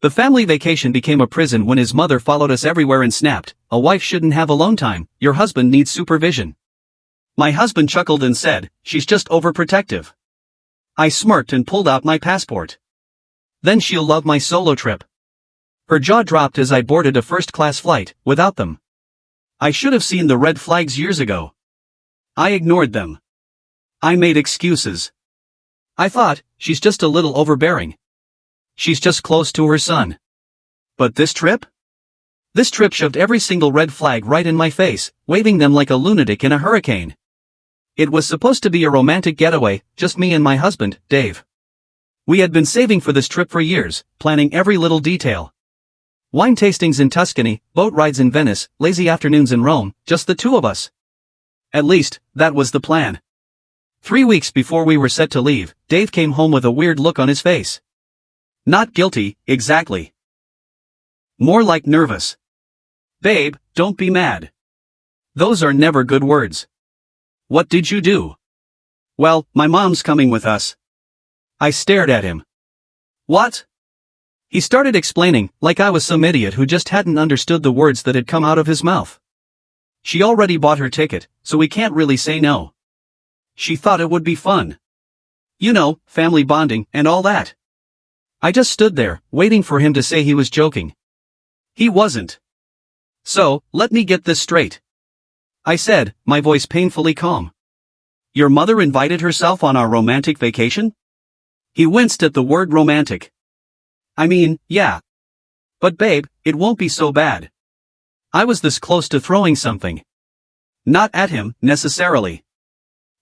The family vacation became a prison when his mother followed us everywhere and snapped, "A wife shouldn't have alone time, your husband needs supervision." My husband chuckled and said, "She's just overprotective." I smirked and pulled out my passport. Then she'll love my solo trip. Her jaw dropped as I boarded a first-class flight, without them. I should have seen the red flags years ago. I ignored them. I made excuses. I thought, she's just a little overbearing. She's just close to her son. But this trip? This trip shoved every single red flag right in my face, waving them like a lunatic in a hurricane. It was supposed to be a romantic getaway, just me and my husband, Dave. We had been saving for this trip for years, planning every little detail. Wine tastings in Tuscany, boat rides in Venice, lazy afternoons in Rome, just the two of us. At least, that was the plan. 3 weeks before we were set to leave, Dave came home with a weird look on his face. Not guilty, exactly. More like nervous. "Babe, don't be mad. Those are never good words." "What did you do?" "Well, my mom's coming with us." I stared at him. "What?" He started explaining, like I was some idiot who just hadn't understood the words that had come out of his mouth. "She already bought her ticket, so we can't really say no. She thought it would be fun. You know, family bonding, and all that." I just stood there, waiting for him to say he was joking. He wasn't. "So, let me get this straight," I said, my voice painfully calm. "Your mother invited herself on our romantic vacation?" He winced at the word romantic. "I mean, yeah. But babe, it won't be so bad." I was this close to throwing something. Not at him, necessarily.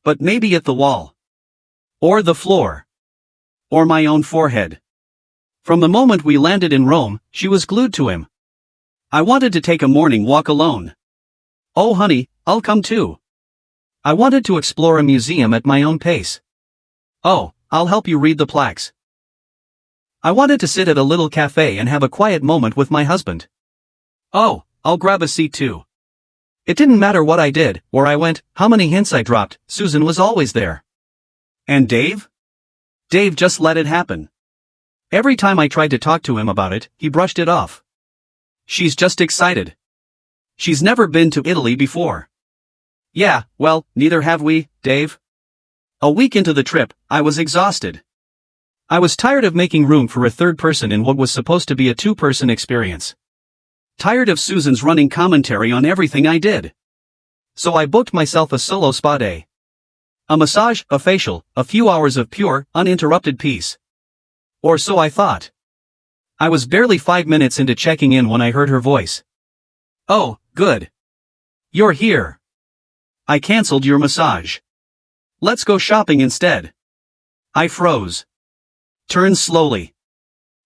But maybe at the wall. Or the floor. Or my own forehead. From the moment we landed in Rome, she was glued to him. I wanted to take a morning walk alone. "Oh honey, I'll come too." I wanted to explore a museum at my own pace. "Oh, I'll help you read the plaques." I wanted to sit at a little cafe and have a quiet moment with my husband. "Oh, I'll grab a seat too." It didn't matter what I did, where I went, how many hints I dropped, Susan was always there. And Dave? Dave just let it happen. Every time I tried to talk to him about it, he brushed it off. "She's just excited. She's never been to Italy before." "Yeah, well, neither have we, Dave." A week into the trip, I was exhausted. I was tired of making room for a third person in what was supposed to be a two-person experience. Tired of Susan's running commentary on everything I did. So I booked myself a solo spa day. A massage, a facial, a few hours of pure, uninterrupted peace. Or so I thought. I was barely 5 minutes into checking in when I heard her voice. "Oh, good. You're here. I canceled your massage. Let's go shopping instead." I froze. Turned slowly.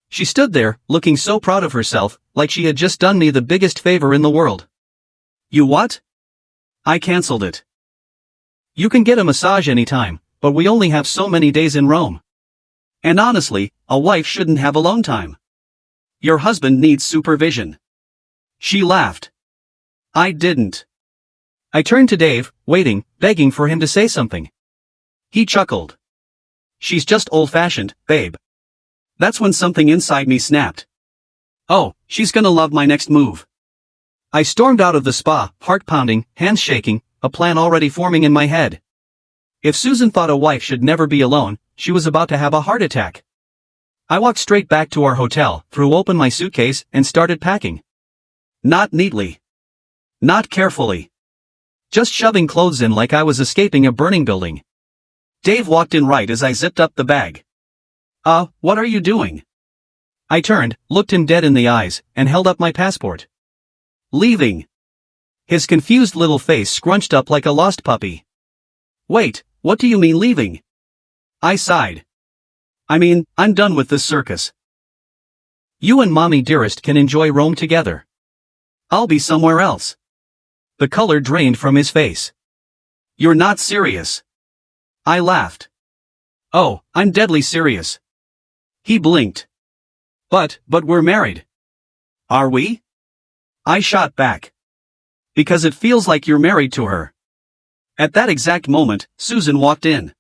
She stood there, looking so proud of herself, like she had just done me the biggest favor in the world. "You what?" I canceled it. "You can get a massage anytime, but we only have so many days in Rome. And honestly, a wife shouldn't have alone time. Your husband needs supervision." She laughed. I didn't. I turned to Dave, waiting, begging for him to say something. He chuckled. "She's just old-fashioned, babe." That's when something inside me snapped. Oh, she's gonna love my next move. I stormed out of the spa, heart pounding, hands shaking, a plan already forming in my head. If Susan thought a wife should never be alone, she was about to have a heart attack. I walked straight back to our hotel, threw open my suitcase, and started packing. Not neatly. Not carefully. Just shoving clothes in like I was escaping a burning building. Dave walked in right as I zipped up the bag. What are you doing?" I turned, looked him dead in the eyes, and held up my passport. "Leaving." His confused little face scrunched up like a lost puppy. "Wait, what do you mean leaving?" I sighed. "I mean, I'm done with this circus. You and Mommy dearest can enjoy Rome together. I'll be somewhere else." The color drained from his face. "You're not serious." I laughed. "Oh, I'm deadly serious." He blinked. But we're married." "Are we?" I shot back. "Because it feels like you're married to her." At that exact moment, Susan walked in.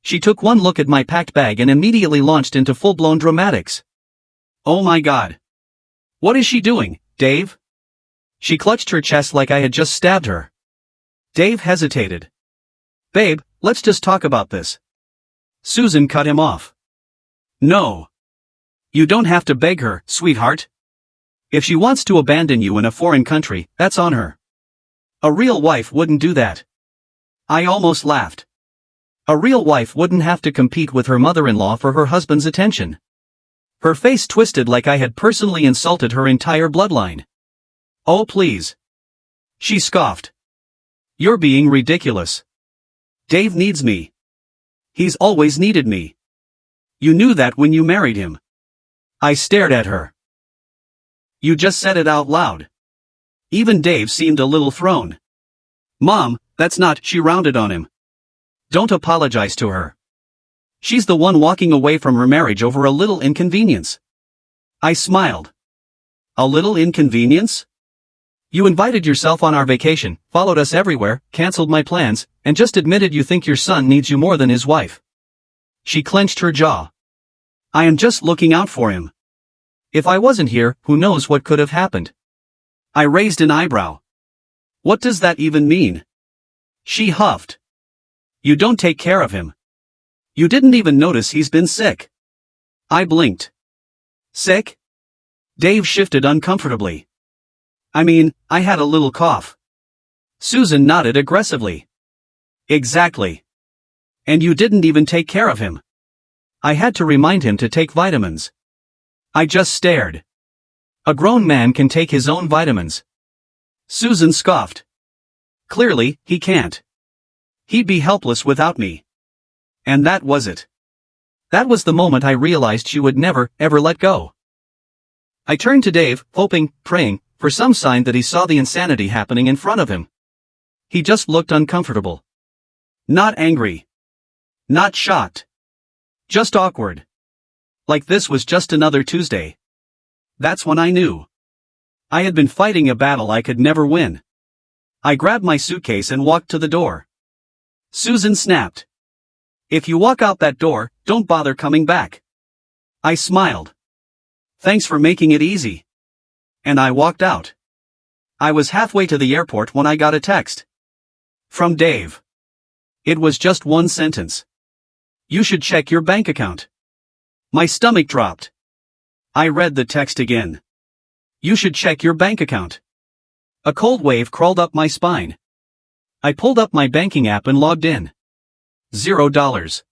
She took one look at my packed bag and immediately launched into full-blown dramatics. Oh my God. What is she doing, Dave? She clutched her chest like I had just stabbed her. Dave hesitated. Babe, let's just talk about this. Susan cut him off. No. You don't have to beg her, sweetheart. If she wants to abandon you in a foreign country, that's on her. A real wife wouldn't do that. I almost laughed. A real wife wouldn't have to compete with her mother-in-law for her husband's attention. Her face twisted like I had personally insulted her entire bloodline. Oh please. She scoffed. You're being ridiculous. Dave needs me. He's always needed me. You knew that when you married him. I stared at her. You just said it out loud. Even Dave seemed a little thrown. Mom, that's not, she rounded on him. Don't apologize to her. She's the one walking away from her marriage over a little inconvenience. I smiled. A little inconvenience? You invited yourself on our vacation, followed us everywhere, cancelled my plans, and just admitted you think your son needs you more than his wife. She clenched her jaw. I am just looking out for him. If I wasn't here, who knows what could have happened? I raised an eyebrow. What does that even mean? She huffed. You don't take care of him. You didn't even notice he's been sick. I blinked. Sick? Dave shifted uncomfortably. I mean, I had a little cough. Susan nodded aggressively. Exactly. And you didn't even take care of him. I had to remind him to take vitamins. I just stared. A grown man can take his own vitamins. Susan scoffed. Clearly, he can't. He'd be helpless without me. And that was it. That was the moment I realized she would never, ever let go. I turned to Dave, hoping, praying, for some sign that he saw the insanity happening in front of him. He just looked uncomfortable. Not angry. Not shocked. Just awkward. Like this was just another Tuesday. That's when I knew. I had been fighting a battle I could never win. I grabbed my suitcase and walked to the door. Susan snapped. If you walk out that door, don't bother coming back. I smiled. Thanks for making it easy. And I walked out. I was halfway to the airport when I got a text. From Dave. It was just one sentence. You should check your bank account. My stomach dropped. I read the text again. You should check your bank account. A cold wave crawled up my spine. I pulled up my banking app and logged in. $0.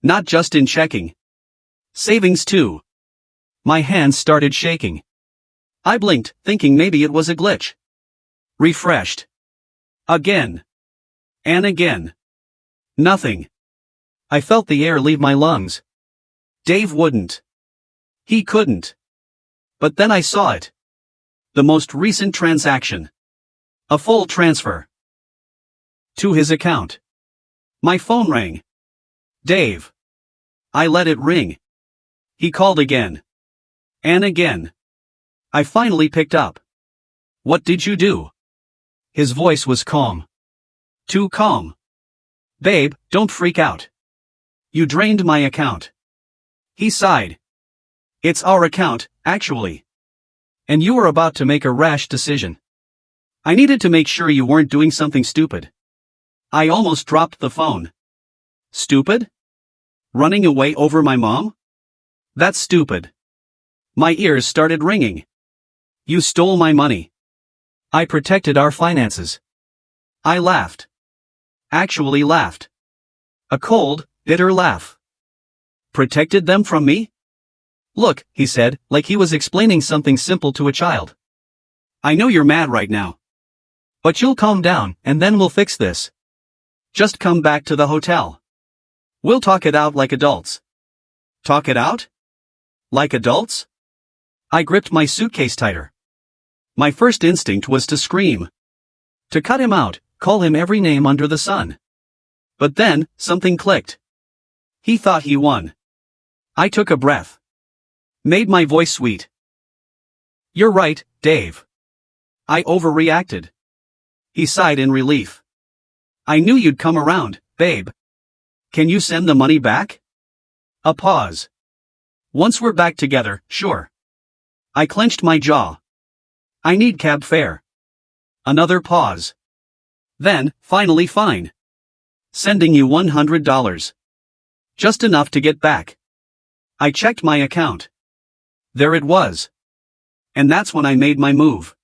Not just in checking. Savings too. My hands started shaking. I blinked, thinking maybe it was a glitch. Refreshed. Again. And again. Nothing. I felt the air leave my lungs. Dave wouldn't. He couldn't. But then I saw it. The most recent transaction. A full transfer. To his account. My phone rang. Dave. I let it ring. He called again. And again. I finally picked up. What did you do? His voice was calm. Too calm. Babe, don't freak out. You drained my account. He sighed. It's our account, actually. And you were about to make a rash decision. I needed to make sure you weren't doing something stupid. I almost dropped the phone. Stupid? Running away over my mom? That's stupid. My ears started ringing. You stole my money. I protected our finances. I laughed. Actually laughed. A cold, bitter laugh. Protected them from me? Look, he said, like he was explaining something simple to a child. I know you're mad right now. But you'll calm down, and then we'll fix this. Just come back to the hotel. We'll talk it out like adults. Talk it out? Like adults? I gripped my suitcase tighter. My first instinct was to scream. To cut him out, call him every name under the sun. But then, something clicked. He thought he won. I took a breath. Made my voice sweet. You're right, Dave. I overreacted. He sighed in relief. I knew you'd come around, babe. Can you send the money back? A pause. Once we're back together, sure. I clenched my jaw. I need cab fare. Another pause. Then, finally fine. Sending you $100. Just enough to get back. I checked my account. There it was. And that's when I made my move.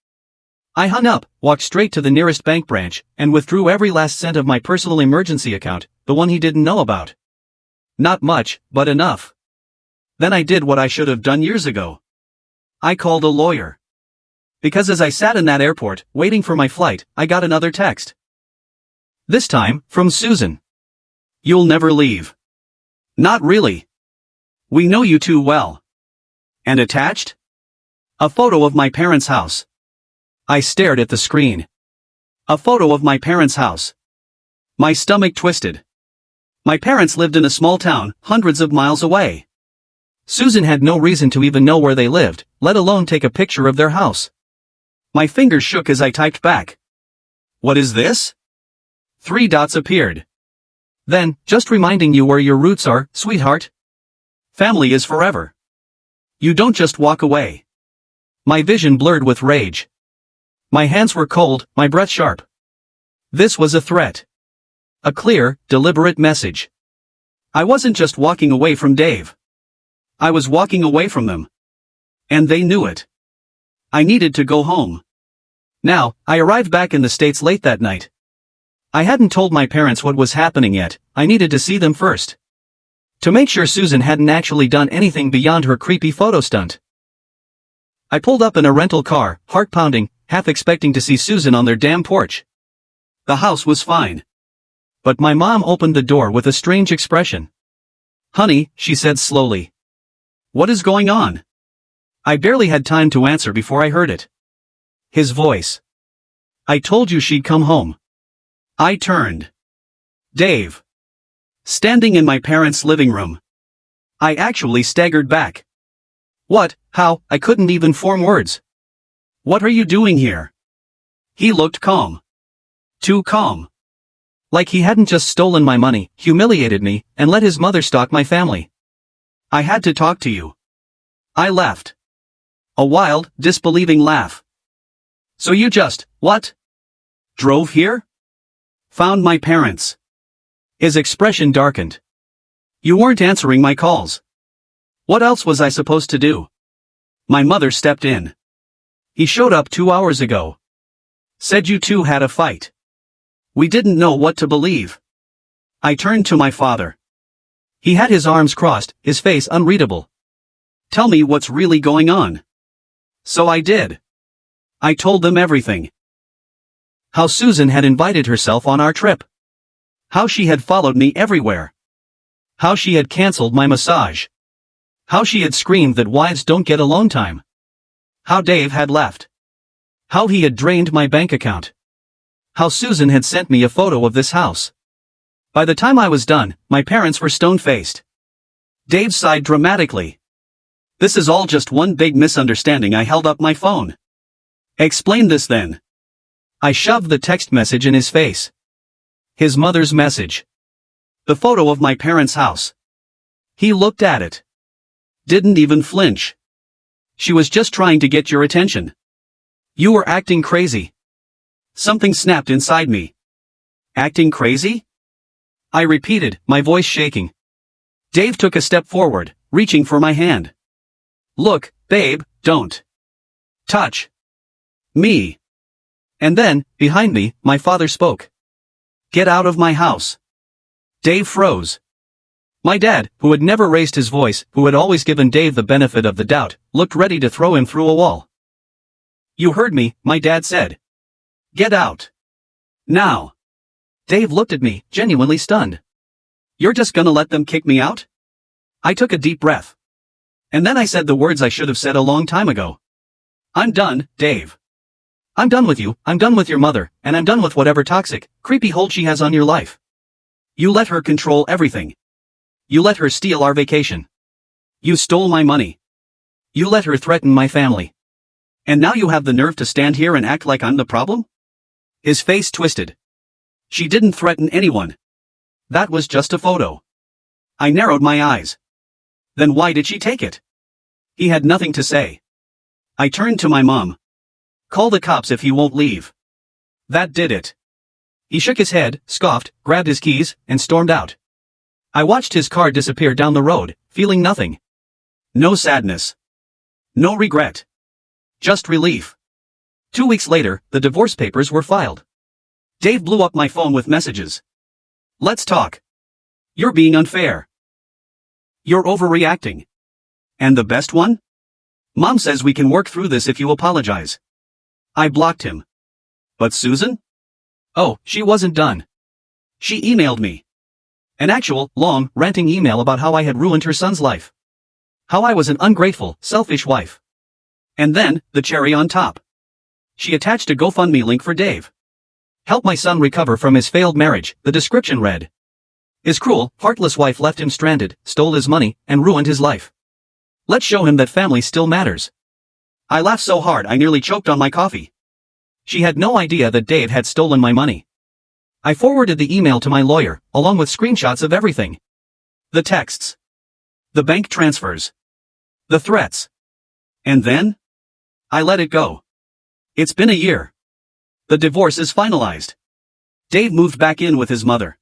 I hung up, walked straight to the nearest bank branch, and withdrew every last cent of my personal emergency account, the one he didn't know about. Not much, but enough. Then I did what I should have done years ago. I called a lawyer. Because as I sat in that airport, waiting for my flight, I got another text. This time, from Susan. You'll never leave. Not really. We know you too well. And attached? A photo of my parents' house. I stared at the screen. A photo of my parents' house. My stomach twisted. My parents lived in a small town, hundreds of miles away. Susan had no reason to even know where they lived, let alone take a picture of their house. My fingers shook as I typed back. What is this? 3 dots appeared. Then, just reminding you where your roots are, sweetheart. Family is forever. You don't just walk away. My vision blurred with rage. My hands were cold, my breath sharp. This was a threat. A clear, deliberate message. I wasn't just walking away from Dave. I was walking away from them. And they knew it. I needed to go home. Now, I arrived back in the States late that night. I hadn't told my parents what was happening yet, I needed to see them first. To make sure Susan hadn't actually done anything beyond her creepy photo stunt. I pulled up in a rental car, heart pounding, half expecting to see Susan on their damn porch. The house was fine. But my mom opened the door with a strange expression. Honey, she said slowly. What is going on? I barely had time to answer before I heard it. His voice. I told you she'd come home. I turned. Dave. Standing in my parents' living room. I actually staggered back. What, how, I couldn't even form words. What are you doing here? He looked calm. Too calm. Like he hadn't just stolen my money, humiliated me, and let his mother stalk my family. I had to talk to you. I laughed. A wild, disbelieving laugh. So you just, what? Drove here? Found my parents. His expression darkened. You weren't answering my calls. What else was I supposed to do? My mother stepped in. He showed up 2 hours ago. Said you two had a fight. We didn't know what to believe. I turned to my father. He had his arms crossed, his face unreadable. Tell me what's really going on. So I did. I told them everything. How Susan had invited herself on our trip. How she had followed me everywhere. How she had canceled my massage. How she had screamed that wives don't get alone time. How Dave had left. How he had drained my bank account. How Susan had sent me a photo of this house. By the time I was done, my parents were stone-faced. Dave sighed dramatically. This is all just one big misunderstanding. I held up my phone. Explain this then. I shoved the text message in his face. His mother's message. The photo of my parents' house. He looked at it. Didn't even flinch. She was just trying to get your attention. You were acting crazy. Something snapped inside me. Acting crazy? I repeated, my voice shaking. Dave took a step forward, reaching for my hand. Look, babe, don't touch me. And then, behind me, my father spoke. Get out of my house. Dave froze. My dad, who had never raised his voice, who had always given Dave the benefit of the doubt, looked ready to throw him through a wall. You heard me, my dad said. Get out. Now. Dave looked at me, genuinely stunned. You're just gonna let them kick me out? I took a deep breath. And then I said the words I should have said a long time ago. I'm done, Dave. I'm done with you, I'm done with your mother, and I'm done with whatever toxic, creepy hold she has on your life. You let her control everything. You let her steal our vacation. You stole my money. You let her threaten my family. And now you have the nerve to stand here and act like I'm the problem? His face twisted. She didn't threaten anyone. That was just a photo. I narrowed my eyes. Then why did she take it? He had nothing to say. I turned to my mom. Call the cops if he won't leave. That did it. He shook his head, scoffed, grabbed his keys, and stormed out. I watched his car disappear down the road, feeling nothing. No sadness. No regret. Just relief. 2 weeks later, the divorce papers were filed. Dave blew up my phone with messages. Let's talk. You're being unfair. You're overreacting. And the best one? Mom says we can work through this if you apologize. I blocked him. But Susan? Oh, she wasn't done. She emailed me. An actual, long, ranting email about how I had ruined her son's life. How I was an ungrateful, selfish wife. And then, the cherry on top. She attached a GoFundMe link for Dave. Help my son recover from his failed marriage, the description read. His cruel, heartless wife left him stranded, stole his money, and ruined his life. Let's show him that family still matters. I laughed so hard I nearly choked on my coffee. She had no idea that Dave had stolen my money. I forwarded the email to my lawyer, along with screenshots of everything. The texts. The bank transfers. The threats. And then? I let it go. It's been a year. The divorce is finalized. Dave moved back in with his mother.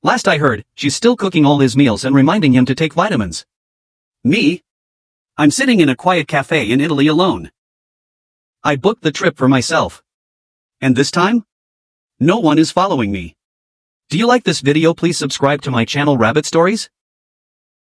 Last I heard, she's still cooking all his meals and reminding him to take vitamins. Me? I'm sitting in a quiet cafe in Italy alone. I booked the trip for myself. And this time? No one is following me. Do you like this video? Please subscribe to my channel Rabbit Stories.